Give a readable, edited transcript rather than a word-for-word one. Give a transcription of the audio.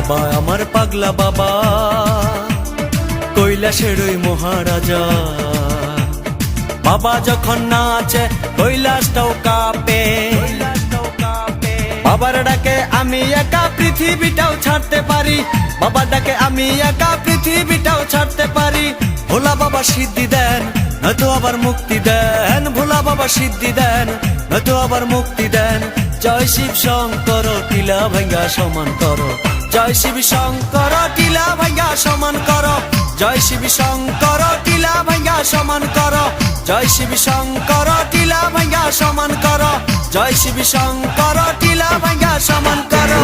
বাবা আমার পাগলা বাবা, কৈলাসের ওই মহারাজা। বাবা যখন নাচে কৈলাসটাও কাঁপে, বাবার ডাকে আমি একা পৃথিবীটাও ছাড়তে পারি, বাবার ডাকে আমি একা পৃথিবীটাও ছাড়তে পারি। ভোলা বাবা সিদ্ধি দেন নয়তো আবার মুক্তি দেন, ভোলা বাবা সিদ্ধি দেন নয়তো আবার মুক্তি দেন। জয় শিব শঙ্কর টিলা ভাঙ্গা সমান করো, জয় শিব শঙ্কর টিলা ভাঙ্গা সমান করো, জয় শিব শঙ্কর টিলা ভাঙ্গা সমান করো, জয় শিব শঙ্কর টিলা ভাঙ্গা সমান করো, জয় শিব শঙ্কর টিলা ভাঙ্গা সমান করো।